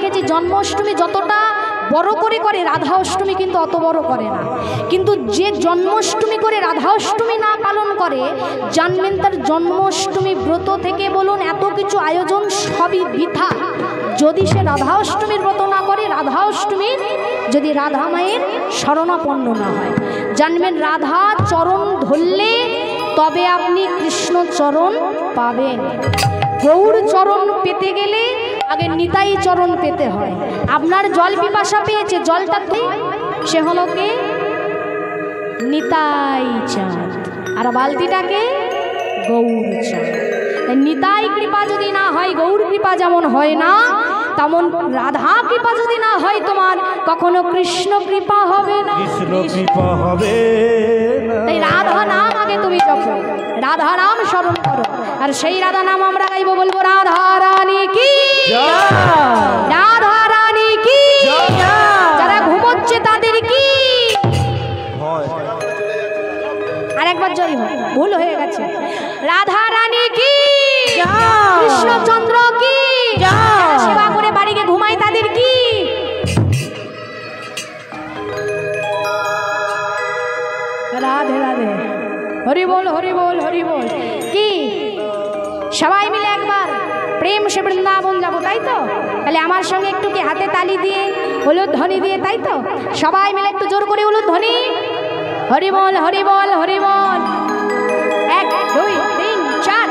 দেখেছি জন্মাষ্টমী যতটা বড় করে করে রাধা অষ্টমী কিন্তু অত বড় করে না। কিন্তু যে জন্মাষ্টমী করে রাধা অষ্টমী না পালন করে, জানবেন তার জন্মাষ্টমী ব্রত থেকে বলুন এত কিছু আয়োজন সবই বৃথা। যদি সে রাধা অষ্টমীর ব্রত না করে, রাধা অষ্টমীর যদি রাধা মায়ের শরণাপন্ন না হয়, জানবেন রাধা চরণ ধরলে তবে আপনি কৃষ্ণ চরণ পাবেন। গৌর চরণ পেতে গেলে আগে নিতাই চরণ পেতে হয়। আপনার জল পিপাসা পেয়েছে, জলটা সে হলো কে? নিতাই চাঁদ। আর বালতিটাকে গৌর চাঁদ। নিতাই কৃপা যদি না হয়, গৌর কৃপা যেমন হয় না, তেমন রাধা কৃপা যদি না হয় তোমার, কখনো কৃষ্ণ কৃপা হবে না। কৃষ্ণ কৃপা হবে না। তাই রাধা নাম আগে তুমি যখন রাধা নাম স্মরণ করো, আর সেই রাধা নাম আমরা গাইবো, বলবো রাধা রানী কি, রাধা রানী কি। যারা ঘুমোচ্ছে তাদের কি, আর একবার জয় হয়, ভুল হয়ে গেছে। রাধা রানী কি, কৃষ্ণচন্দ্র কি, সেবা করে বাড়িকে ঘুমায় তাদের কি। রাধে রাধে, হরি বল হরি বল হরি বল। কি সবাই মিলে একবার প্রেম সে বৃন্দাবন যাবো, তাই তো? তাহলে আমার সঙ্গে একটু কি হাতে তালি দিয়ে হলুদ ধ্বনি দিয়ে, তাই তো? সবাই মিলে একটু জোর করে হলুদ ধ্বনি, হরি বল হরি বল হরি বল। 1 2 3 4।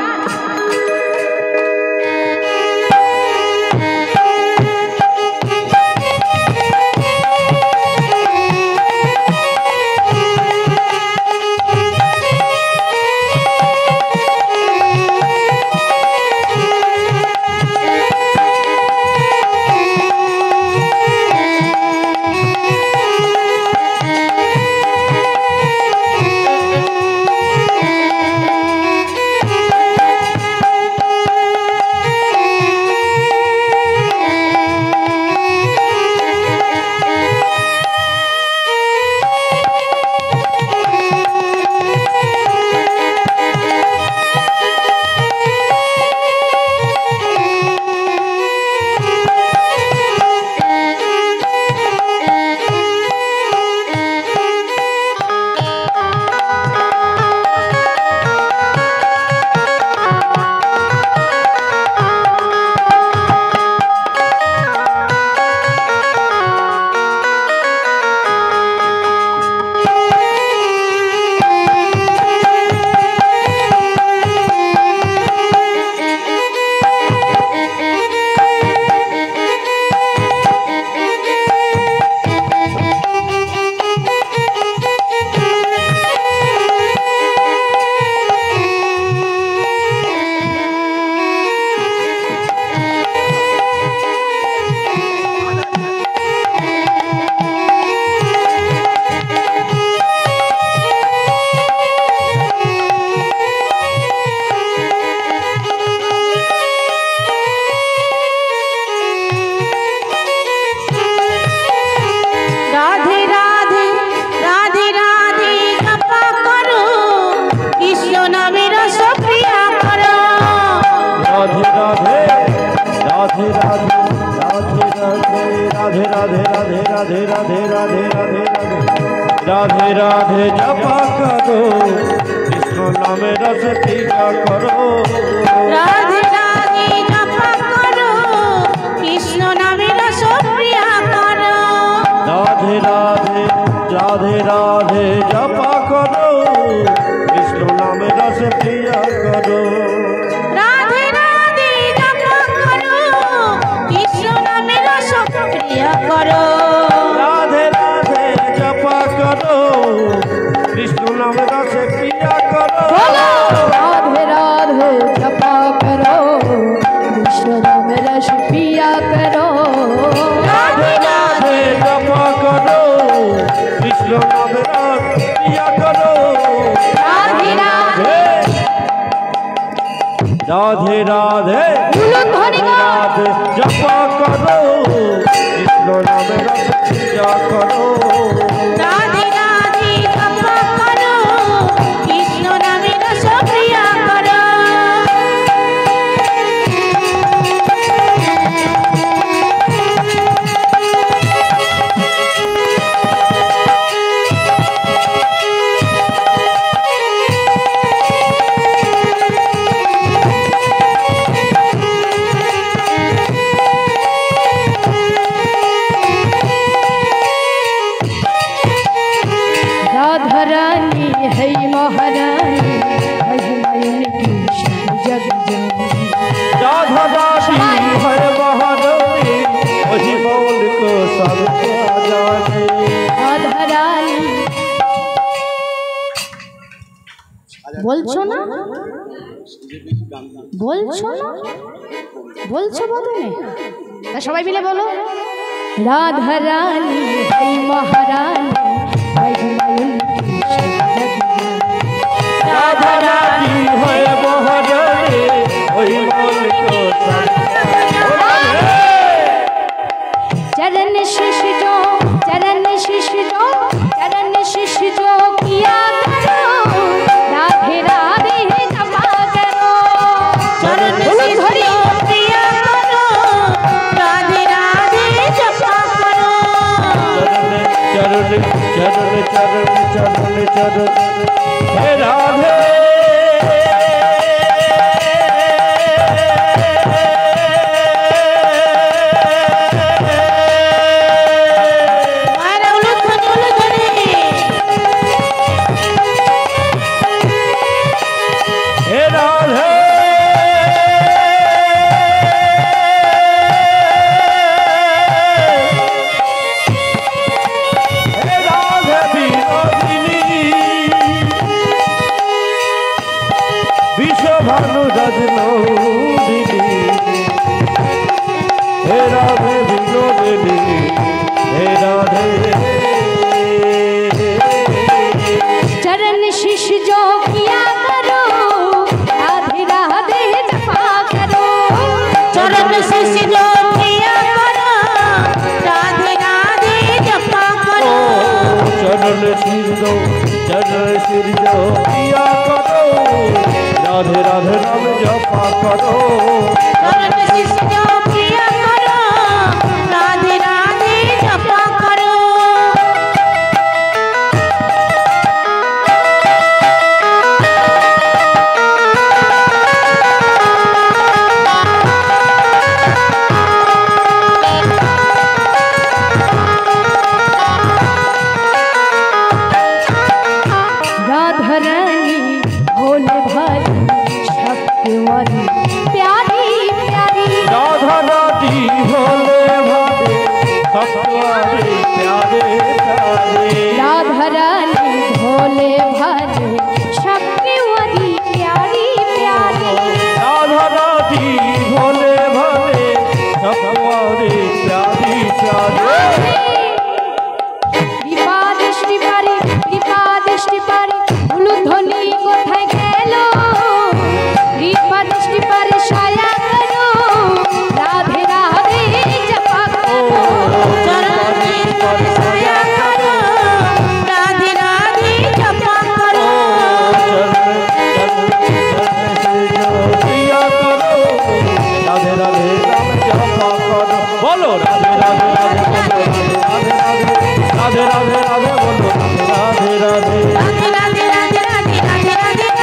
राधे राधे जपा करो कृष्ण नामे रस पीया करो राधे राधे जपा करो कृष्ण नामे रस पिया करो राधे राधे राधे राधे जपा करो कृष्ण नामे रस पीया करो राधे राधे जपा करो कृष्ण नामे रस पिया करो राधे राधे जपा करो कृष्ण नाम रस पिया करो राधे राधे जपा करो বলছো না, বলছো না, বলছো বলবে, তা সবাই মিলে বলো। রাধা রানী হই মহারানী, রাধা রানী হয়ে মহারানী ওই মৌলিক चरण शिष जो, चरण शिष जो, चरण शिष जो किया करो, राधे राधे जपा करो। चरण शिष जो किया करो, राधे राधे जपा करो। चरण चरण चरण चरण चरण हे राधे भानु रजनोदिनी हे राधे विनोदिनी हे राधे चरण शिष जो किया करो, राधे राधे जपा करो। चरण शिष जो किया करो, राधे राधे जपा करो। चरण शिष जो किया करो, राधे राधे नाम जपा करो। चरण शिष जो किया करो, राधे राधे जपा करो। राधा रानी भोले भाली शक्तिवाली प्यारी प्यारी, राधा रानी भोले भाले सत्वारे प्यारे प्यारे। राधा रानी भोले भाले शक्तिवाली प्यारी प्यारी। राधा रानी भोले भाले सत्वारे प्यारी प्यारे। कृपा दृष्टि पारी, कृपा दृष्टि पारी, उलुध्वनि कोথায় গেল, कृपा दृष्टि पारी ছায়া করো, রাধে রাধে জপা করো। चरण शिष पर छाया करो, राधे राधे जपा करो। राधे राधे नाम जपा करो। बोलो राधे राधे राधे राधे राधे राधे राधे बोलो राधे राधे राधे राधे राधे राधे राधे राधे राधे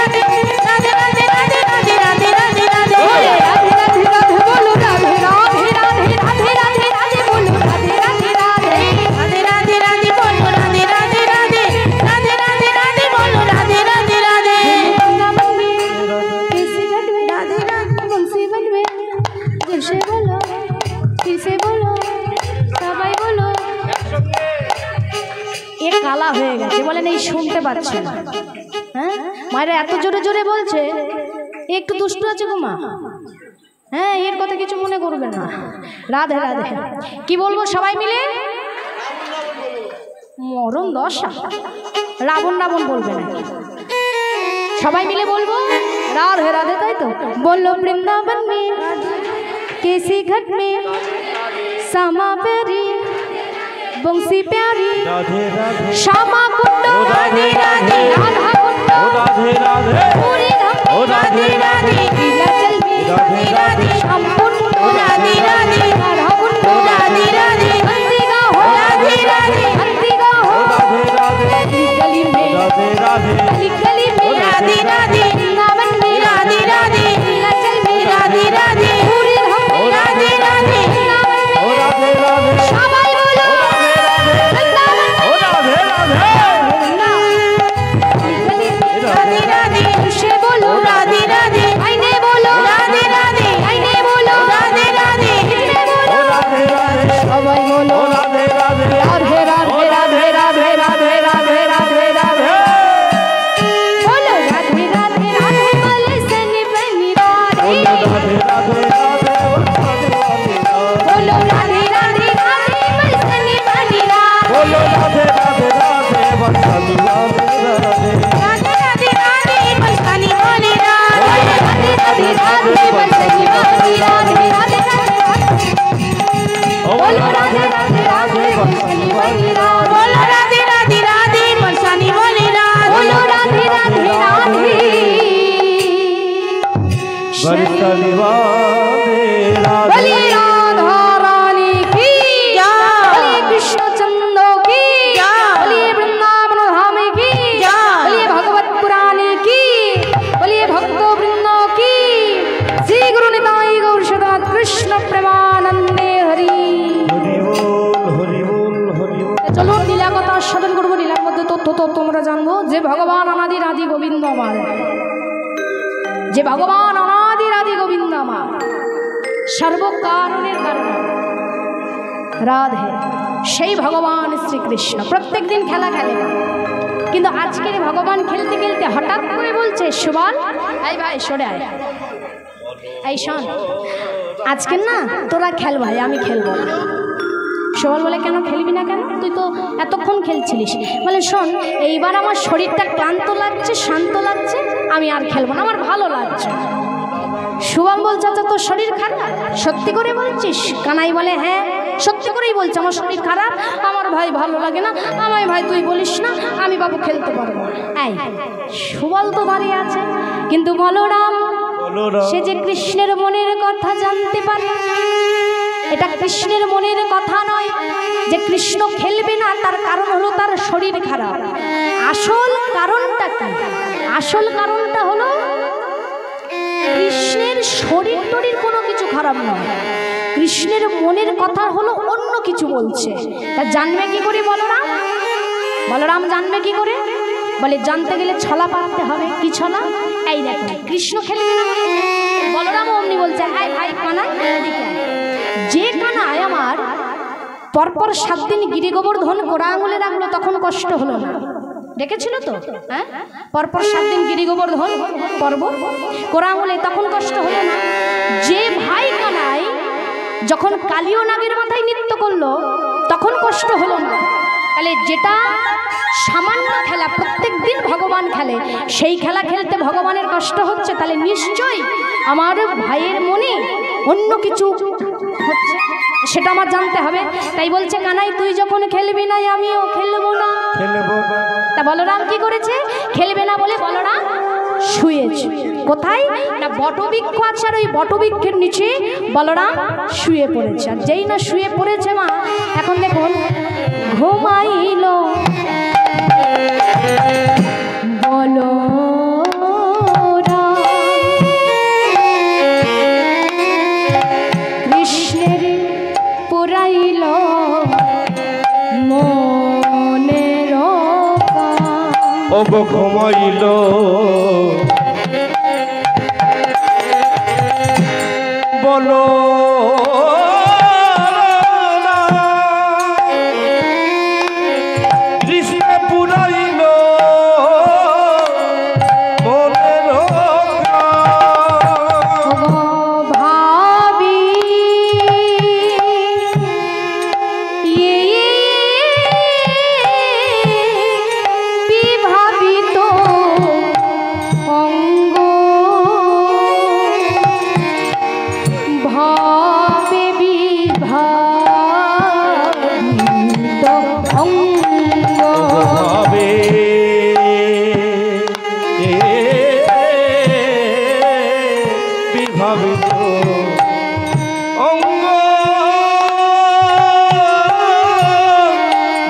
राधे राधे राधे राधे राधे राधे राधे। राधे राधे राधे बोलो राधे राधे राधे राधे राधे राधे बोलो राधे राधे राधे। राधे राधे राधे बोलो राधे राधे राधे राधे राधे राधे बोलो राधे राधे राधे। कैसे गटवे राधे राधे बंसी बजवे, फिर से बोलो, फिर से बोलो, সবাই বলো। এ কালা হয়ে গেছে, বলেন এই শুনতে পাচ্ছে না। হ্যাঁ মায়েরা এত জোরে জোরে বলছে, এ একটু দুষ্টু আছে গো মা। হ্যাঁ এর কথা কিছু মনে করবেন না। রাধে রাধে কি বলবো সবাই মিলে, মরণ দশা, রাবণ রাবণ বলবে না, সবাই মিলে বলবো রাধে রাধে, তাই তো বললো। বৃন্দাবন में केसी घट में श्यामा प्यारी बंसी प्यारी, राधे राधे श्यामा कुंड राधे राधे राधा कुंड राधे राधे पूरी धाम राधे राधे नीलाचल में राधे राधे श्याम कुंड राधे राधे राधा कुंड राधे राधे अंतिका हो राधे राधे अंतिका हो राधे राधे गली में राधे राधे गली में राधे राधे वृंदावन में राधे राधे नीलाचल में राधे राधे पूरी धाम में राधे राधे वृंदावन में राधे राधे সবাই বলো বৃন্দাবন राधे राधे राधे राधे से बोलो राधे राधे आईने बोलो राधे राधे आईने बोलो राधे राधे किसने बोलो राधे राधे সবাই বলো राधे राधे राधे राधे राधे राधे राधे राधे राधे राधे बोलो राधे राधे बरसाने वाली राधे बोलो राधे राधे राधे बरसाने वाली राधे बोलो राधे राधे राधे बरसाने वाली राधे बोलिए राधा रानी की बोलिए कृष्ण चंद्र की बोलिए वृंदावन धाम की बोलिए भगवत पुराणी की बोलिए भक्तो वृंद की श्री गुरु निताई गौर सदात कृष्ण प्रेमानंदे हरि हरि बोल हरि बोल हरि बोल চলো লীলা কথা সাধন করবো লীলার মধ্যে তথ্য তো তোমরা জানবো যে ভগবান অনাদি রাধি গোবিন্দ আমার যে ভগবান অনাদি রাধি গোবিন্দ আমার সর্বকারণের কারণ রাধে সেই ভগবান শ্রীকৃষ্ণ প্রত্যেক দিন খেলা খেলে না কিন্তু আজকের ভগবান খেলতে খেলতে হঠাৎ করে বলছে সুবল এই ভাই সরে আয় এই শোন আজকে না তোরা খেল ভাই আমি খেলবো না সুবল বলে কেন খেলবি না কেন তুই তো এতক্ষণ খেলছিলিস বলে শোন এইবার আমার শরীরটা ক্লান্ত লাগছে শান্ত লাগছে আমি আর খেলবো না আমার ভালো লাগছে সুবল বলছে আচ্ছা তোর শরীর খারাপ সত্যি করে বলছিস কানাই বলে হ্যাঁ সত্যি করেই বলছে আমার শরীর খারাপ আমার ভাই ভালো লাগে না আমায় ভাই তুই বলিস না আমি বাবু খেলতে পারবো এই সুবল তো দাঁড়িয়ে আছে কিন্তু বলরাম সে যে কৃষ্ণের মনের কথা জানতে পারে এটা কৃষ্ণের মনের কথা নয় যে কৃষ্ণ খেলবে না তার কারণ হলো তার শরীর খারাপ আসল কারণটা কি আসল কারণটা হলো কৃষ্ণের শরীর টরীর কোনো কিছু খারাপ নয় কৃষ্ণের মনের কথা হলো অন্য কিছু বলছে তা জানবে কি করে বলরাম বলরাম জানবে কি করে বলে জানতে গেলে ছলা পাততে হবে কি ছলা এই দেখো কৃষ্ণ খেলবে না বলরাম অমনি বলছে আয় ভাই কানাই এদিকে আয়। যে কানাই আমার পরপর 7 দিন গিরি গোবর্ধন কোড়া আঙুলে রাখলো তখন কষ্ট হলো না দেখেছিল তো হ্যাঁ পরপর 7 দিন গিরি গোবর্ধন পর্ব কোড়া আঙুলে তখন কষ্ট হলো না যে ভাই কানাই যখন কালীয় নাগের মাথায় নৃত্য করলো তখন কষ্ট হলো না তাহলে যেটা সামান্য খেলা প্রত্যেক দিন ভগবান খেলে সেই খেলা খেলতে ভগবানের কষ্ট হচ্ছে তাহলে নিশ্চয়ই আমার ভাইয়ের মনে অন্য কিছু হচ্ছে সেটা আমার জানতে হবে তাই বলছে কানাই তুই যখন খেলবি না আমিও খেলবো না তা বলরাম কি করেছে খেলবে না বলে বলরাম শুয়েছে কোথায় না বটবৃক্ষ আছে আর ওই বটবৃক্ষের নিচে বলরাম শুয়ে পড়েছে আর যেই না শুয়ে পড়েছে মা এখন দেখুন ঘুমাইল বলো কৃষ্ণের পুরাইল মনের ও গো ঘুমাইল বলো কৃষ্ণ পুরাইল মনের ভাবি বিভাবিত অঙ্গ ভাবে বিভাবিত অঙ্গ ভাবে বিভাবিত অঙ্গ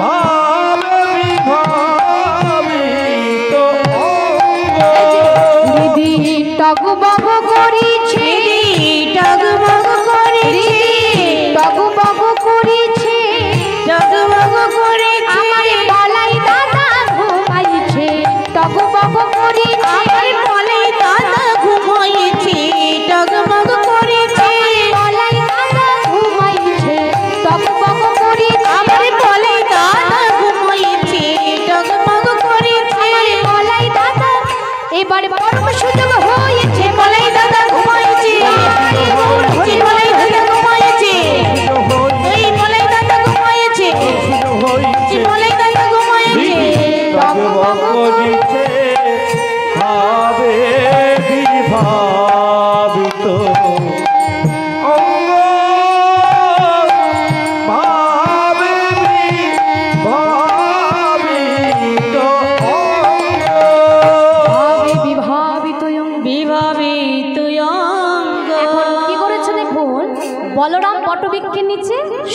ভাবে বিভাবিত অঙ্গ দিদি টগবগ করিছে টগমগ করেছে টগবগ করিছে টগমগ করেছে আমার বলাই দাদা ঘুমাইছে টগবগ করিছে আমার বলে দাদা ঘুমাইছে টগমগ করেছে বলাই দাদা ঘুমাইছে টগবগ করিছে আমার বলে দাদা ঘুমাইছে টগমগ করেছে বলাই দাদা এবারে পরম সুযোগ হয়েছে বলাই দাদা ঘুমাইছে বলাই দাদা ঘুমাইছে এই বলাই দাদা ঘুমাইছে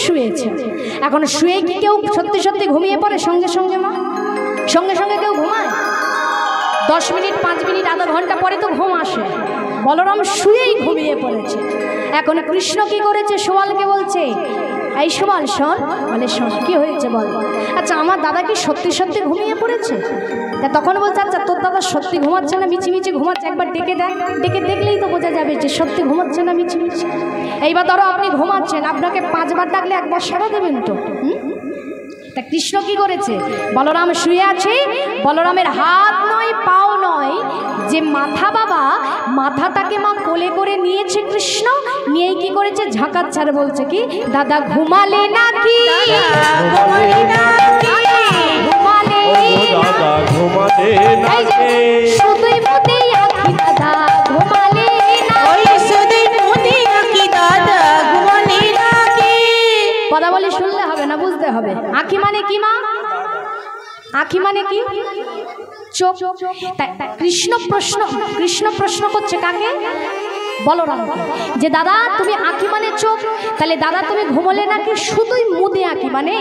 শুয়েছে। এখন শুয়ে কি কেউ সত্যি সত্যি ঘুমিয়ে পড়ে সঙ্গে সঙ্গে? মা সঙ্গে সঙ্গে কেউ ঘুমায়? 10 মিনিট 5 মিনিট আধা ঘন্টা পরে তো ঘুম আসে। বলরাম শুয়েই ঘুমিয়ে পড়েছে। এখন কৃষ্ণ কি করেছে? সুবলকে বলছে, এই সুবল শোন। বলে শোন, কি হয়েছে বল। আচ্ছা আমার দাদা কি সত্যি সত্যি ঘুমিয়ে পড়েছে? তা তখন বলছে, আচ্ছা তোর দাদা সত্যি ঘুমাচ্ছে না মিছিমিছি ঘুমাচ্ছে? একবার ডেকে দেখ, ডেকে দেখলেই তো বোঝা যাবে যে সত্যি ঘুমাচ্ছে না মিছিমিছি। এইবার ধরো আপনি ঘুমাচ্ছেন, আপনাকে 5 বার ডাকলে একবার সাড়া দেবেন তো? তা কৃষ্ণ কি করেছে? বলরাম শুয়ে আছে, বলরামের হাত নয় পাও নয়, যে মাথা বাবা, মাথাটাকে মা কোলে করে নিয়েছে কৃষ্ণ। নিয়েই কি করেছে? ঝাঁকাচ্ছে আর বলছে কি, দাদা ঘুমালে নাকি? ঘুমালে দাদা ঘুমালে নাকি? শুধুই মুদে আঁখি দাদা ঘুমালে না। ওই শুধু মুদে আঁখি দাদা ঘুমালে নাকি? কথা বলে শুনলে হবে না, বুঝতে হবে। আঁখি মানে কি মা? আঁখি মানে কি? চোখ। কৃষ্ণ প্রশ্ন করছে কাকে? বলরামকে, যে দাদা তুমি আঁখি মানে চোখ, তাহলে দাদা তুমি ঘুমোলে নাকি? শুধুই মুদে আঁখি মানে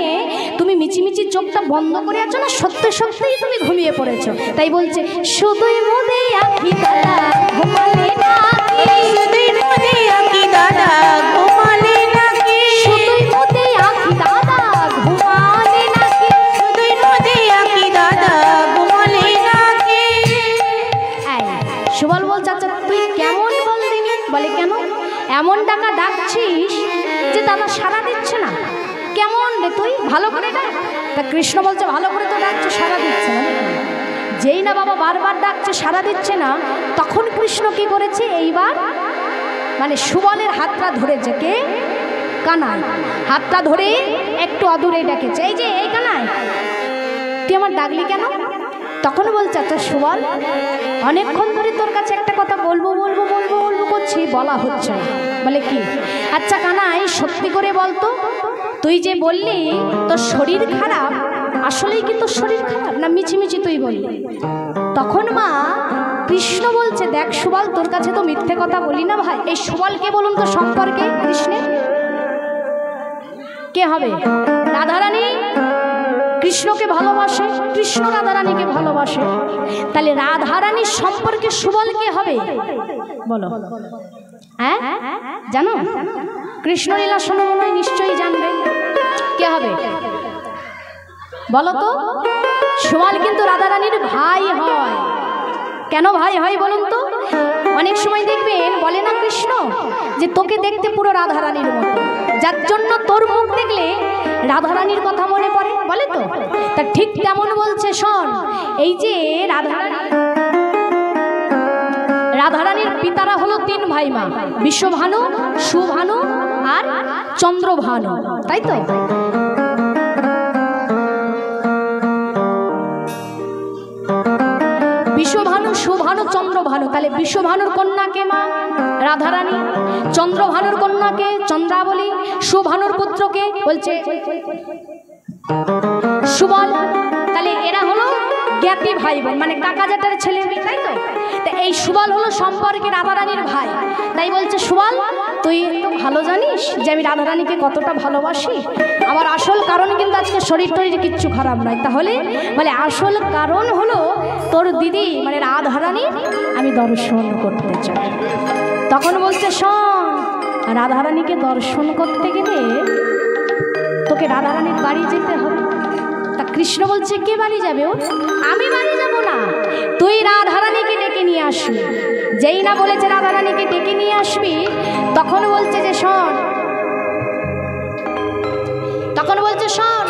তুমি মিচিমিচি চোখটা বন্ধ করে আছো না সত্যি সত্যিই তুমি ঘুমিয়ে পড়েছো? তাই বলছে শুধুই মুদে আঁখি দাদা ঘুমালে নাকি? শুধুই মুদে আঁখি দাদা ঘুমালে নাকি? শুধুই মুদে আঁখি দাদা ঘুমালে নাকি? শুধুই মুদে আঁখি দাদা ঘুমালে নাকি? সুবল বলছে, আচ্ছা তুই কেমন বল দিবি? বলে কেন? এমন ডাকা ডাকছিস যে দাদা সাড়া দিচ্ছে না, কেমন রে তুই? ভালো করে ডাক। তা কৃষ্ণ বলছে, ভালো করে তো ডাকছে, সাড়া দিচ্ছে না। যেই না বাবা বারবার ডাকছে সাড়া দিচ্ছে না, তখন কৃষ্ণ কি করেছে? এইবার মানে সুবলের হাতটা ধরেছে। কে? কানাই। হাতটা ধরে একটু অদূরে ডেকেছে, এই যে এই কানাই তুই আমার ডাকলি কেন? তখন বলছে, আচ্ছা সুবল অনেকক্ষণ ধরে তোর কাছে একটা কথা বলবো বলবো বলবো বলবো করছি, বলা হচ্ছে না। বলে কি? আচ্ছা কানাই সত্যি করে বলতো, তুই যে বললি তোর শরীর খারাপ, আসলেই কি তোর শরীর খারাপ না মিছিমিছি তুই বললি? তখন মা কৃষ্ণ বলছে, দেখ সুবল তোর কাছে তো মিথ্যে কথা বলি না ভাই। এই সুবলকে বলুন তো সম্পর্কে কৃষ্ণের কে হবে? রাধারানী কৃষ্ণকে ভালোবাসে, কৃষ্ণ রাধারানীকে ভালোবাসে, তাহলে রাধারানীর সম্পর্কে সুবল কে হবে বলো? হ্যাঁ জানো? কৃষ্ণলীলা শোনো মনে হয় নিশ্চয়ই জানবে। কে হবে বলো তো? সুবল কিন্তু রাধারানীর ভাই হয়। কেন ভাই হয় বলুন তো? অনেক সময় দেখবেন বলে না কৃষ্ণ যে তোকে দেখতে পুরো রাধারানীর মতো, যার জন্য তোর মুখ দেখলে রাধারানীর কথা মনে পড়ে, বলে তো? তা ঠিক তেমন বলছে, শোন এই যে রাধারানীর পিতারা হলো 3 ভাই মা, বিশ্বভানু, সুভানু আর চন্দ্রভানু, তাই তো? বিশ্বভানু, সুভানু, চন্দ্রভানু। তাহলে বিশ্বভানুর কন্যাকে মা রাধারানী, চন্দ্রভানুর কন্যাকে চন্দ্রাবলী, সুভানুর পুত্রকে বলছে সুবল। তাহলে এরা হলো জ্ঞাতি ভাই বোন, মানে কাকা জেঠার ছেলে মেয়ে, তাই তো? তা এই সুবল হলো সম্পর্কে রাধারানীর ভাই। তাই বলছে সুবল তুই তো ভালো জানিস যে আমি রাধারানীকে কতটা ভালোবাসি। আমার আসল কারণ কিন্তু আজকে শরীর টরীর কিচ্ছু খারাপ নয়। তাহলে বলে আসল কারণ হলো তোর দিদি মানে রাধারানীর আমি দর্শন করতে চাই। তখন বলছে শোন, রাধারানীকে দর্শন করতে গেলে তোকে রাধারানীর বাড়ি যেতে হবে। তা কৃষ্ণ বলছে কে বাড়ি যাবে? ও আমি বাড়ি যাব না, তুই রাধারানীকে ডেকে নিয়ে আসবি। যেই না বলেছে রাধারানীকে ডেকে নিয়ে আসবি, তখন বলছে যে শোন, তখন বলছে শোন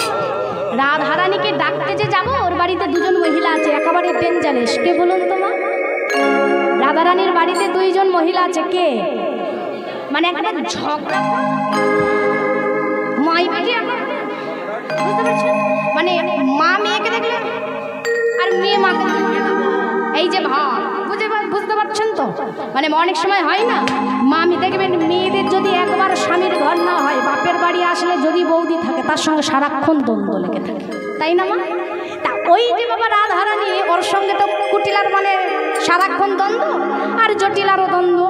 রাধারানীকে ডাকতে যে যাবো, ওর বাড়িতে 2জন মহিলা আছে, একেবারে ডেঞ্জারেস। কে বলুন তোমার? রাধারানীর বাড়িতে 2জন মহিলা আছে। কে? মানে একটা ঝগড়া মাই বেটি, বুঝতে পারছেন? মানে মা মেয়েকে দেখলে আর মেয়ে মাকে দেখলে, এই যে ভাব বুঝতে পারছেন তো? মানে অনেক সময় হয় না, মামি দেখবেন মেয়েদের যদি একবার স্বামীর ঘর না হয়, বাপের বাড়ি আসলে যদি বৌদি থাকে তার সঙ্গে সারাক্ষণ দ্বন্দ্ব লেগে থাকে, তাই না মা? তা ওই যে বাবা রাধারানী, ওর সঙ্গে তো কুটিলার মানে সারাক্ষণ দ্বন্দ্ব, আর জটিলারও দ্বন্দ্ব।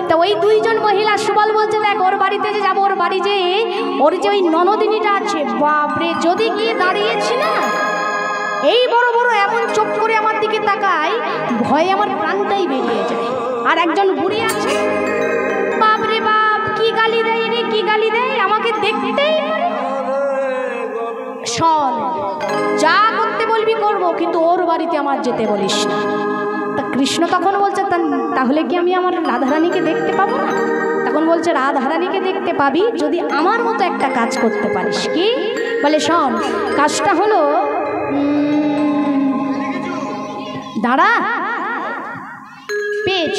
তো ওই দুইজন মহিলা সুবল বলছে দেখ ওর বাড়িতে যে যাবো, ওর বাড়ি যে ওর যে ওই ননদিনীটা আছে, বাপরে যদি গিয়ে দাঁড়িয়েছি না, এই বড় বড় এমন চোখ করে আমার দিকে তাকায়, ভয়ে আমার প্রাণটাই বেরিয়ে যায়। আর একজন বুড়ি আছে, বাপরে বাপ কি গালি দেয় রে, কি গালি দেয়, আমাকে দেখতেই পারে। শোন, যা করতে বলবি করবো, কিন্তু ওর বাড়িতে আমার যেতে বলিস না। তা কৃষ্ণ তখন বলছে তাহলে কি আমি আমার রাধারানীকে দেখতে পাবো না? তখন বলছে রাধারানীকে দেখতে পাবি যদি আমার মতো একটা কাজ করতে পারিস। কি বলে? শোন, কাজটা হলো দাঁড়া পেজ।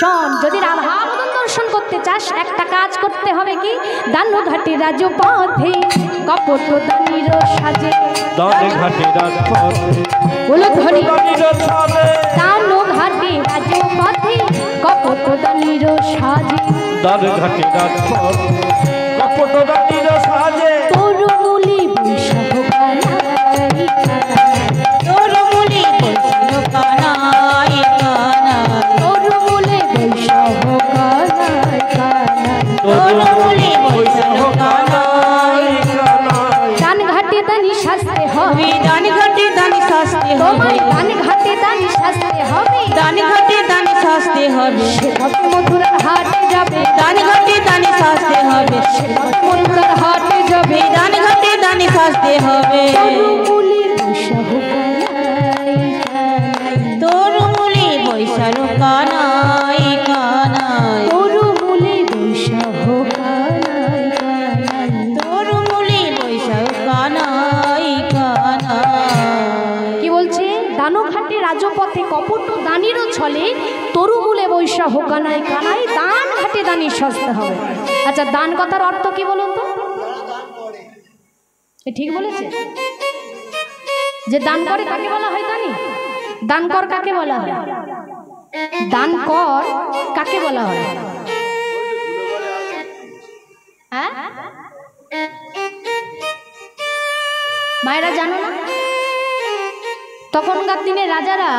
শোন, যদি রাধা মদন দর্শন করতে চাস একটা কাজ করতে হবে, কি দানু ঘাটে রাজপথে কপট দানির সাজে, দানে ঘাটে রাজপথে বলো ধরি দানির সাজে, দানু ঘাটে রাজপথে কপট দানির সাজে, দানে ঘাটে রাজপথে কপট দানির সাজে, তরুমুলি বৈশাখ কানাই তরুমুলি বৈশাখ কানাই কানাই, তরুমুলি বৈশাখ কানাই কানাই, তরুমুলি বৈশাখ কানাই কানাই, দান ঘাটে দানি সাজতে হবে, দান ঘাটে দানি সাজতে হবে, তোমায় দান ঘাটে দানি সাজতে হবে, দান ঘাটে দানি সাজতে হবে, সেবক মথুরার হাটে যাবে, দান ঘাটে দানি সাজতে হবে, সেবক মথুরার হাটে যাবে, দান ঘাটে দানি সাজতে হবে, তরুমুলি বৈশাখ কানাই কানাই, তরুমুলি বৈশাখ কানাই কানাই, তরুমুলি বৈশাখ কানাই কানাই। তরুমুলি বৈশাখ কানাই কানাই। কি বলছে? দানঘাটে রাজপথে কপট দানিরও ছলে তরুমূলে বৈশাখ কানাই কানাই, দান ঘাটে দানি সাজতে হবে। আচ্ছা, দান কথার অর্থ কি বলুন তো? এ ঠিক বলেছে? যে দান করে কাকে বলা হয় দানি? দান কর কাকে বলা হয়? দান কর কাকে বলা হয়? হ্যাঁ মায়েরা জানো না? তখনকার দিনে রাজারা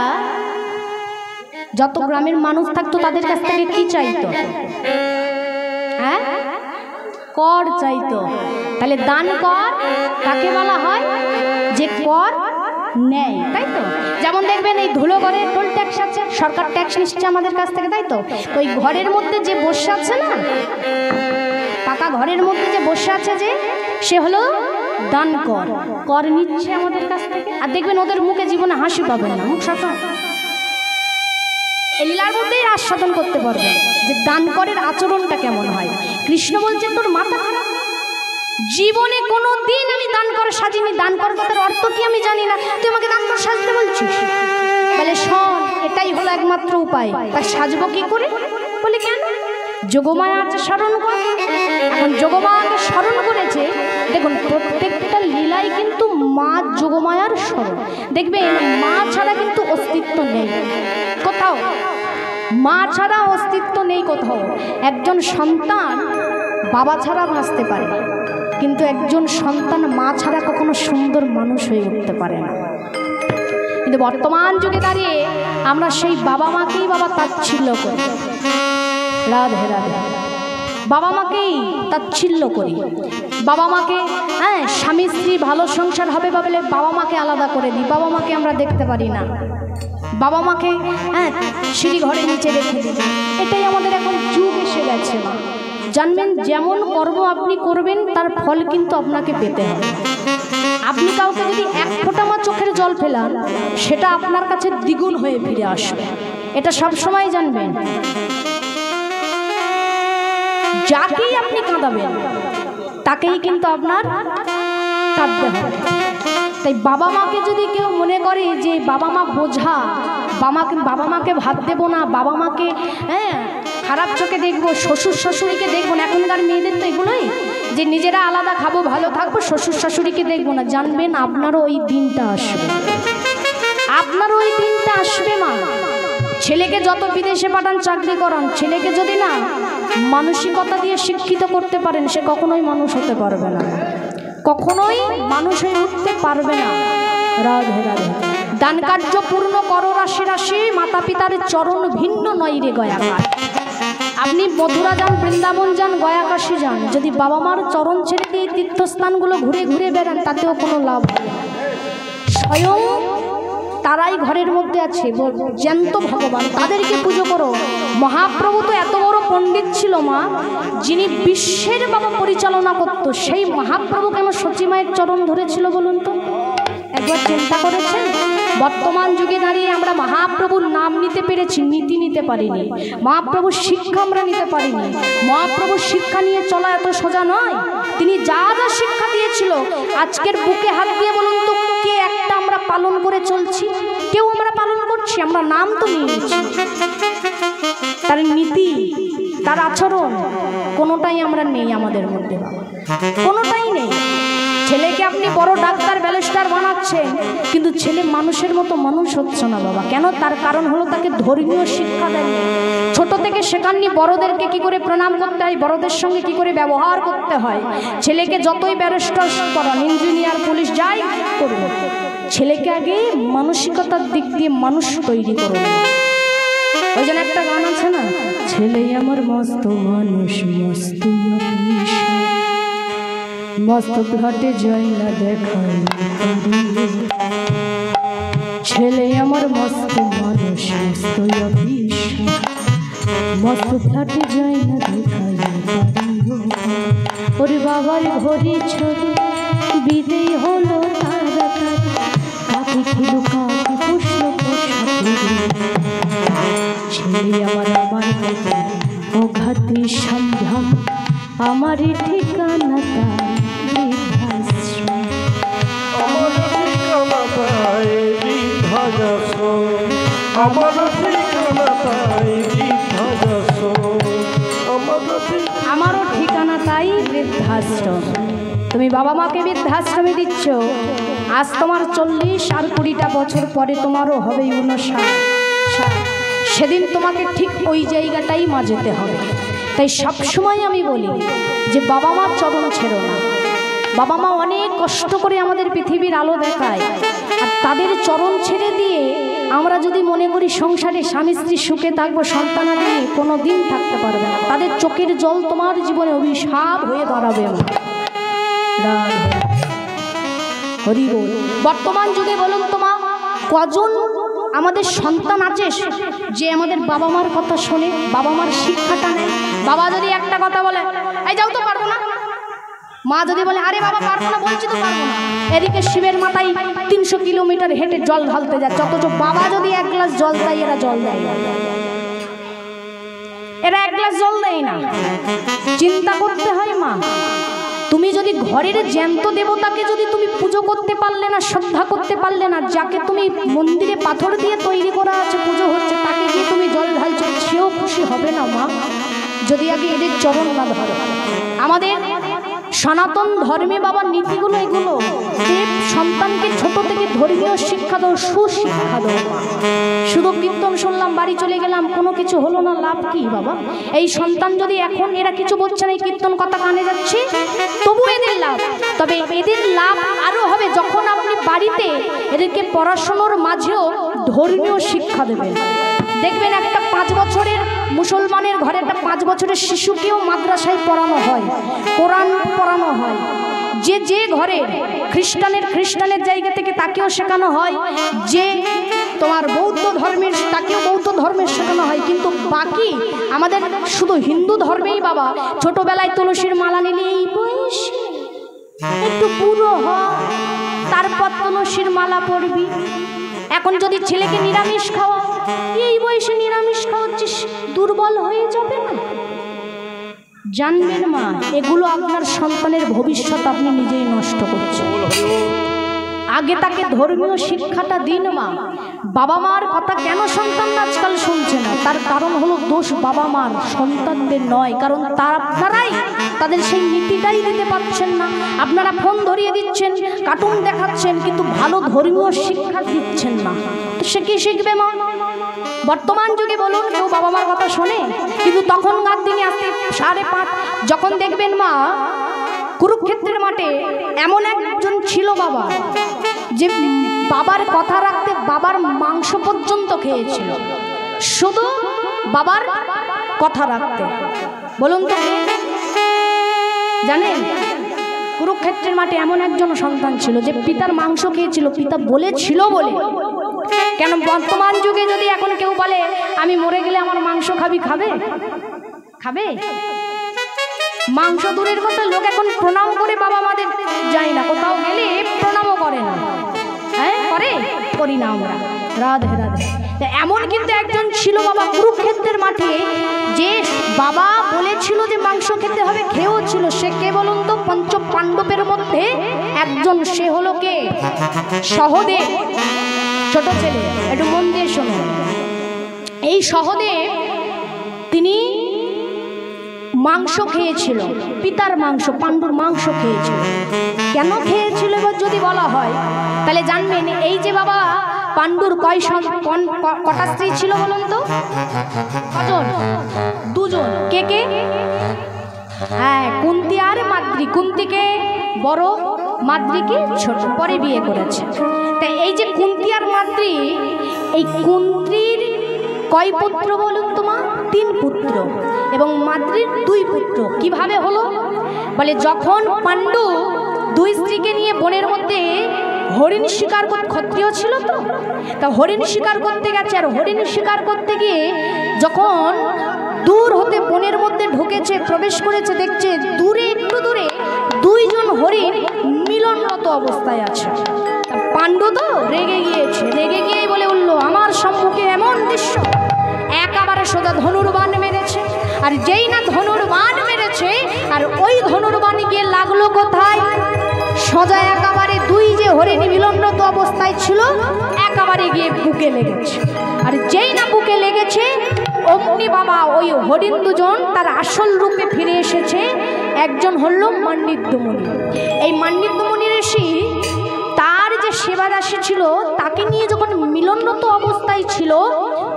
যত গ্রামের মানুষ থাকতো তাদের কাছ থেকে কি চাইতো? হ্যাঁ, কর চাইতো। তাহলে দান কর কাকে বলা হয়? যে কর নেয়, তাই তো? যেমন দেখবেন এই ধুলো ঘরে টোল ট্যাক্স আছে, সরকার ট্যাক্স নিচ্ছে আমাদের কাছ থেকে, তাই তো? ওই ঘরের মধ্যে যে বসে আছে না, পাকা ঘরের মধ্যে যে বসে আছে, যে সে হলো দান কর, কর নিচ্ছে আমাদের কাছ থেকে। আর দেখবেন ওদের মুখে জীবনে হাসি পাবেন না, মুখ সাথে এই লীলার মধ্যেই আস্বাদন করতে পারবেন যে দান করের আচরণটা কেমন হয়। কৃষ্ণ বলছে তোর মাথা খারাপ, জীবনে কোনো দিন আমি দান কর সাজিনি, দান কর কথার অর্থ কি আমি জানি না, তুই আমাকে দান কর সাজতে বলছিস? বলে শোন, এটাই হলো একমাত্র উপায়। তা সাজবো কি করে? বলে কেন? যোগমায়া আছে, স্মরণ কর। এখন যোগমায়াকে স্মরণ করেছে, দেখুন প্রত্যেকটা লীলাই কিন্তু মা যোগমায়ার স্মরণ। দেখবেন মা ছাড়া কিন্তু অস্তিত্ব নেই কোথাও, মা ছাড়া অস্তিত্ব নেই কোথাও। একজন সন্তান বাবা ছাড়া বাঁচতে পারে, কিন্তু একজন সন্তান মা ছাড়া কখনো সুন্দর মানুষ হয়ে উঠতে পারে না। কিন্তু বর্তমান যুগে দাঁড়িয়ে আমরা সেই বাবা মাকেই বাবা তাচ্ছিল্য করি। রাধে রাধে। বাবা মাকেই তাচ্ছিল্য করি, বাবা মাকে, হ্যাঁ স্বামী স্ত্রী ভালো সংসার হবে বলে বাবা মাকে আলাদা করে দিই, বাবা মাকে আমরা দেখতে পারি না, বাবা মাকে হ্যাঁ সিঁড়ি ঘরে নিচে রেখে দিই। এটাই আমাদের এখন যুগ এসে গেছে। জানবেন যেমন কর্ম আপনি করবেন তার ফল কিন্তু আপনাকে পেতে হবে। আপনি কাউকে যদি এক ফোঁটা আমার চোখের জল ফেলান, সেটা আপনার কাছে দ্বিগুণ হয়ে ফিরে আসবে, এটা সব সময় জানবেন। যাকেই আপনি কাঁদাবেন তাকেই কিন্তু আপনার কাঁদতে হবে। তাই বাবা মাকে যদি কেউ মনে করে যে বাবা মা বোঝা, বাবা মাকে ভাত দেবো না, বাবা মাকে হ্যাঁ খারাপ চোখে দেখবো, শ্বশুর শাশুড়িকে দেখবো না, এখনকার মেয়েদের তো এগুলোই যে নিজেরা আলাদা খাবো ভালো থাকবো, শ্বশুর শাশুড়িকে দেখবো না, জানবেন আপনারও ওই দিনটা আসবে, আপনারও ওই দিনটা আসবে। মা ছেলেকে যত বিদেশে পাঠান, চাকরি করান, ছেলেকে যদি না মানসিকতা দিয়ে শিক্ষিত করতে পারেন, সে কখনোই মানুষ হতে পারবে না, কখনোই মানুষ হয়ে উঠতে পারবে না। রাধে রাধে। দান কার্য পূর্ণ করো রাশি রাশি, মাতা পিতার চরণ ভিন্ন নয় রে গয়াকার। আপনি মথুরা যান, বৃন্দাবন যান, গয়াকাশী যান, যদি বাবা মার চরণ ছেড়ে দিয়ে তীর্থস্থানগুলো ঘুরে ঘুরে বেড়ান তাতেও কোনো লাভ হবে না। স্বয়ং তারাই ঘরের মধ্যে আছে, জ্যান্ত ভগবান, তাদেরকে পুজো করো। মহাপ্রভু তো এত বড় পণ্ডিত ছিল মা, যিনি বিশ্বের বাবা পরিচালনা করত, সেই মহাপ্রভু কেন সচী মায়ের চরণ ধরেছিল বলুন তো? একবার চিন্তা করেছেন? বর্তমান যুগে দাঁড়িয়ে আমরা মহাপ্রভুর নাম নিতে পেরেছি, নীতি নিতে পারিনি। মহাপ্রভুর শিক্ষা আমরা নিতে পারিনি। মহাপ্রভুর শিক্ষা নিয়ে চলা এত সোজা নয়। তিনি যা যা শিক্ষা দিয়েছিল আজকের বুকে হাত দিয়ে বলুন তো কে একটা আমরা পালন করে চলছি? কেউ আমরা পালন করছি? আমরা নাম তো নিয়েছি, তার নীতি, তার আচরণ কোনোটাই আমরা নেই আমাদের মধ্যে, কোনোটাই নেই। ছেলেকে আপনি বড় ডাক্তার ব্যারিস্টার বানাচ্ছেন, কিন্তু ছেলে মানুষের মতো মানুষ হচ্ছে না বাবা। কেন? তার কারণ হলো তাকে ধর্মীয় শিক্ষা দেন। ছোট থেকে শেখাননি বড়দেরকে কি করে প্রণাম করতে হয়, বড়দের সঙ্গে কি করে ব্যবহার করতে হয়। ছেলেকে যতই ব্যারিস্টার করান, ইঞ্জিনিয়ার, পুলিশ যাই করবে, ছেলেকে আগে মানসিকতার দিক দিয়ে মানুষ তৈরি করুন। ওই জন্য একটা গান আছে না, ছেলে আমার মস্ত মানুষ, মস্ত মস্ত ঘাটে যাই না দেখাই, ছেলে আমার মস্ত মানুষ, মস্ত অফিস, মস্ত ঘাটে যাই না দেখাই। ওরে বাবার ঘড়ি ছড়ি বিদেই হলো তাড়াতাড়ি, কাকে খিল কাকে পুষল ছেলে আমার আমার ও ঘাতে সন্ধ্যা, আমারই ঠিকানা তাই বৃদ্ধাশ্রম। আমার ঠিকানা তাই বৃদ্ধাশ্রম, আমার ঠিকানা তাই বৃদ্ধাশ্রম, আমারও ঠিকানা তাই বৃদ্ধাশ্রম। তুমি বাবা মাকে বৃদ্ধাশ্রমে দিচ্ছ, আজ তোমার 40 আর 20টা বছর পরে তোমারও হবে 59। সেদিন তোমাকে ঠিক ওই জায়গাটাই মাজেতে হবে। তাই সবসময় আমি বলি যে বাবা মার চরণ ছেড়ো না। বাবা মা অনেক কষ্ট করে আমাদের পৃথিবীর আলো দেখায়, আর তাদের চরণ ছেড়ে দিয়ে আমরা যদি মনে করি সংসারে স্বামী স্ত্রী সুখে থাকবো, সন্তানাদি নিয়ে, কোনো দিন থাকতে পারবে না। তাদের চোখের জল তোমার জীবনে অভিশাপ হয়ে দাঁড়াবে। হরি বল। বর্তমান যুগে বলুন তোমা কজন আমাদের সন্তান আছে যে আমাদের বাবা মার কথা শোনে, বাবা মার শিক্ষাটা নেয়? বাবা যদি একটা কথা বলে, এই যাও তো পারবো না, মা যদি বলে আরে বাবা পারবো না, বলছি তো পারবো না, এদিকে শিবের মাথায় 300 কিলোমিটার হেঁটে জল ঢালতে যাচ্ছে, অথচ বাবা যদি 1 গ্লাস জল দেয় এরা জল দেয়, এরা 1 গ্লাস জল দেয় না। চিন্তা করতে হয় মা, তুমি যদি ঘরের জ্যান্ত দেবতাকে যদি তুমি পুজো করতে পারলে না, শ্রদ্ধা করতে পারলে না, যাকে তুমি মন্দিরে পাথর দিয়ে তৈরি করা আছে পুজো হচ্ছে, তাকে গিয়ে তুমি জল ঢালছো, সেও খুশি হবে না মা, যদি আগে এদের চরণ না ধরো। আমাদের সনাতন ধর্মে বাবার নীতিগুলো এগুলো, যে সন্তানকে ছোট থেকে ধর্মীয় শিক্ষা দাও, সুশিক্ষা দাও। শুধু কীর্তন শুনলাম, বাড়ি চলে গেলাম, কোনো কিছু হলো না, লাভ কি বাবা? এই সন্তান যদি এখন এরা কিছু বলছে না, এই কীর্তন কথা কানে যাচ্ছে, তবু এদের লাভ। তবে এদের লাভ আরও হবে যখন আপনি বাড়িতে এদেরকে পড়াশোনার মাঝেও ধর্মীয় শিক্ষা দেবেন। দেখবেন একটা 5 বছরের মুসলমানের ঘরে একটা 5 বছরের শিশুকেও মাদ্রাসায় পড়ানো হয়, কোরআন পড়ানো হয়। যে ঘরে খ্রিস্টানের জায়গা থেকে তাকেও শেখানো হয়, যে তোমার বৌদ্ধ ধর্মের তাকেও বৌদ্ধ ধর্মের শেখানো হয়। কিন্তু বাকি আমাদের শুধু হিন্দু ধর্মেই বাবা ছোটবেলায় তুলসীর মালা নিলে এই বয়সে একটু পুরো হ, তারপর তুলসীর মালা পড়বি। এখন যদি ছেলেকে নিরামিষ খাওয়া, এই বয়সে নিরামিষ খাওয়াচ্ছিস, দুর্বল হয়ে যাবে না? জানবেন মা, এগুলো আপনার সন্তানের ভবিষ্যৎ আপনি নিজেই নষ্ট করছেন। আগে তাকে ধর্মীয় শিক্ষাটা দিন মা। বাবা মার কথা কেন সন্তান আজকাল শুনছে না? তার কারণ হলো দোষ বাবা মার, সন্তানদের নয়। কারণ আপনারাই তাদের সেই নীতিটাই দিতে পারছেন না। আপনারা ফোন ধরিয়ে দিচ্ছেন, কার্টুন দেখাচ্ছেন, কিন্তু ভালো ধর্মীয় শিক্ষা দিচ্ছেন না। সে কি শিখবে মা? বর্তমান যুগে বলুন কেউ বাবা মার কথা শোনে? কিন্তু তখনকার দিনে আসতে 5:30 যখন দেখবেন মা, কুরুক্ষেত্রের মাঠে এমন একজন ছিল বাবা, যে বাবার কথা রাখতে বাবার মাংস পর্যন্ত খেয়েছিল। শুধু বাবার কথা রাখতে। বলুন তো জানেন, কুরুক্ষেত্রের মাঠে এমন একজন সন্তান ছিল যে পিতার মাংস খেয়েছিল, পিতা বলেছিল বলে। কেন বর্তমান যুগে যদি এখন কেউ বলে আমি মরে গেলে আমার মাংস খাবি, খাবে? খাবে? মাংস দূরের কথা, লোক এখন প্রণাম করে বাবা মাদের যায় না, কোথাও গেলে প্রণামও করে না। হ্যাঁ করে, করি না আমরা। রাধে রাধে। এমন কিন্তু একজন ছিল বাবা কুরুক্ষেত্রের মাঠে, যে বাবা বলেছিল যে মাংস খেতে হবে, খেয়েও ছিল। সে কে বলুন তো? পঞ্চ পাণ্ডবের মধ্যে একজন। সে হলো কে? সহদেব, ছোট ছেলে। একটু মন দিয়ে শুনুন। এই সহদেব তিনি মাংস খেয়েছিল, পিতার মাংস, পাণ্ডুর মাংস খেয়েছিল। কেন খেয়েছিল এবার যদি বলা হয় তাহলে জানবেন, এই যে বাবা পাণ্ডুর কটা স্ত্রী ছিল বলুন তো? কজন? দুজন। কে কে? হ্যাঁ, কুন্তি আর মাদ্রি। কুন্তিকে বড়, মাদ্রিকে ছোট, পরে বিয়ে করেছে। তাই এই যে কুন্তি আর মাদ্রি, এই কুন্তির কয় পুত্র বলুন তোমার? 3 পুত্র, এবং মাদ্রির 2 পুত্র। কিভাবে হলো? বলে যখন পাণ্ডু 2 স্ত্রীকে নিয়ে বনের মধ্যে হরিণ শিকার করতে, ক্ষত্রিয় ছিল তো, তা হরিণ শিকার করতে গেছে। আর হরিণ শিকার করতে গিয়ে যখন দূর হতে বনের মধ্যে ঢুকেছে, প্রবেশ করেছে, দেখছে দূরে, একটু দূরে 2 জন হরিণ মিলনরত অবস্থায় আছে। পাণ্ডু তো রেগে গিয়েছে, রেগে গিয়েই বলে উঠল, আমার সম্মুখে এমন দৃশ্য! একেবারে সোজা ধনুর্বাণ মেরেছে। আর যেই না ধনুর্বাণ মেরেছে, আর ওই ধনুর্বাণ গিয়ে লাগলো কোথায়? সোজা একেবারে 2 যে হরিণ মিলনরত অবস্থায় ছিল, একেবারে গিয়ে বুকে লেগেছে। আর যেই না বুকে লেগেছে, অমনি বাবা ওই হরিণ 2 জন তার আসল রূপে ফিরে এসেছে। একজন হলো মান্ডিত্যমুনি। এই মান্ডিত্যমুনি ঋষি তার যে সেবাদাসী ছিল তাকে নিয়ে যখন মিলনরত অবস্থায় ছিল,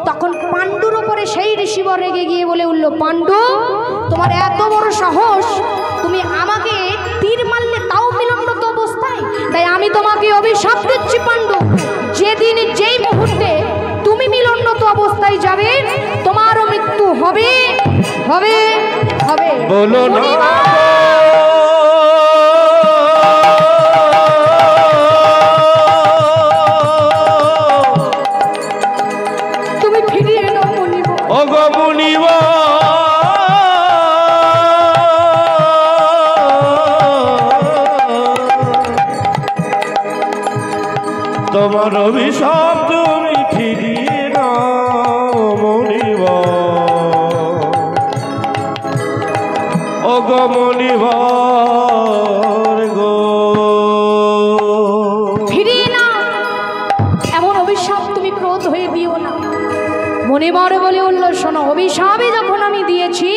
তখন পাণ্ডুর ওপরে সেই ঋষিবর রেগে গিয়ে বলে উঠল, পাণ্ডু তোমার এত বড় সাহস, তুমি আমাকে তীর মারলে তাও মিলনরত অবস্থায়? তাই আমি তোমাকে অভিশাপ দিচ্ছি পাণ্ডু, যেদিন যেই মুহূর্তে তুমি মিলনরত অবস্থায় যাবে, তোমারও মৃত্যু হবে, হবে, হবে। বলো না তুমি ফিরিয়ে নাও মুনিব। ও গো মুনিব, তোমার অভিশাপ তুমি ফিরিয়ে নাও মুনিব। ও গো মুনিব গো, ফিরিয়ে না, এমন অভিশাপ তুমি ক্রোধ হয়ে দিও না। মনিবর বলে উঠল, শোনো, অভিশাপই যখন আমি দিয়েছি,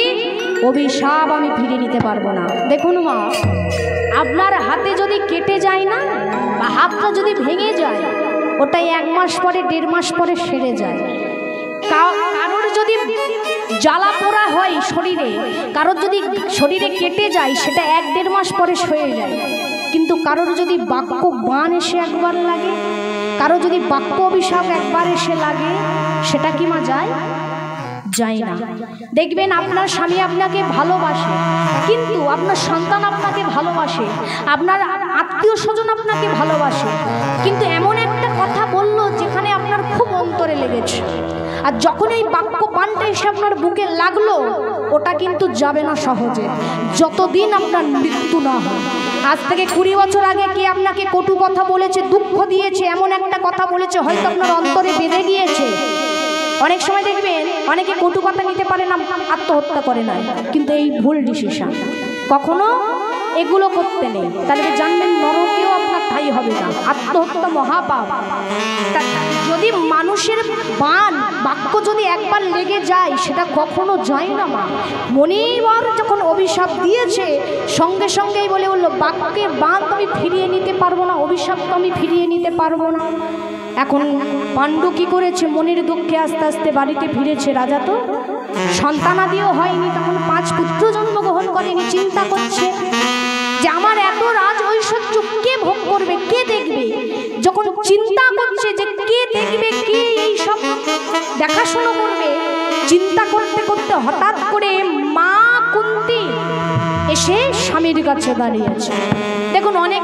অভিশাপ আমি ফিরিয়ে নিতে পারবো না। দেখুন মা, আপনার হাতে যদি কেটে যায় না, বা হাতটা যদি ভেঙে যায়, ওটাই 1 মাস পরে, 1.5 মাস পরে সেরে যায়। কারোর যদি জ্বালা পোড়া হয় শরীরে, কারোর যদি শরীরে কেটে যায়, সেটা 1-1.5 মাস পরে সয়ে যায়। কিন্তু কারোর যদি বাক্য বাণ এসে একবার লাগে, কারো যদি বাক্য অভিশাপ একবার এসে লাগে, সেটা কি মা যায়? যায় না। দেখবেন আপনার স্বামী আপনাকে ভালোবাসে, কিন্তু আপনার সন্তান আপনাকে ভালোবাসে, আপনার আত্মীয় স্বজন আপনাকে ভালোবাসে, কিন্তু এমন একটা কথা বলল যেখানে আপনার খুব অন্তরে লেগেছে। আর যখন এই বাক্য বাণটা এসে আপনার বুকে লাগলো, ওটা কিন্তু যাবে না সহজে, যতদিন আপনার মৃত্যু না হয়। আজ থেকে 20 বছর আগে কে আপনাকে কটু কথা বলেছে, দুঃখ দিয়েছে, এমন একটা কথা বলেছে, হয়তো আপনার অন্তরে বেঁধে গিয়েছে। অনেক সময় দেখবেন অনেকে কটু কথা নিতে পারে না, আত্মহত্যা করে না, কিন্তু এই ভুল ডিসিশন। কখনো এগুলো করতে নেই, তাহলে জানবেন নরকেও আপনার ঠাঁই হবে না। আত্মহত্যা মহাপাপ। যদি মানুষের বাক্য যদি একবার লেগে যায়, সেটা কখনো যায় না মা। মনিবর যখন অভিশাপ দিয়েছে, সঙ্গে সঙ্গেই বলে বললো, বাক্যের বাণ আমি ফিরিয়ে নিতে পারবো না, অভিশাপ তো আমি ফিরিয়ে নিতে পারবো না। এখন পাণ্ডু কি করেছে? মনের দুঃখে আস্তে আস্তে বাড়িতে ফিরেছে। রাজা তো সন্তানাদিও হয়নি, তখন 5 পুত্র জন্মগ্রহণ করেনি। চিন্তা করছে যে আমার এত রাজ ঐশ্বর্য কে ভোগ করবে, কে দেখবে? যখন চিন্তা করছে যে কে দেখবে, কে এই সব দেখাশোনা করবে, চিন্তা করতে করতে হঠাৎ করে মা কুন্তি এসে স্বামীর কাছে দাঁড়িয়েছে। দেখুন অনেকে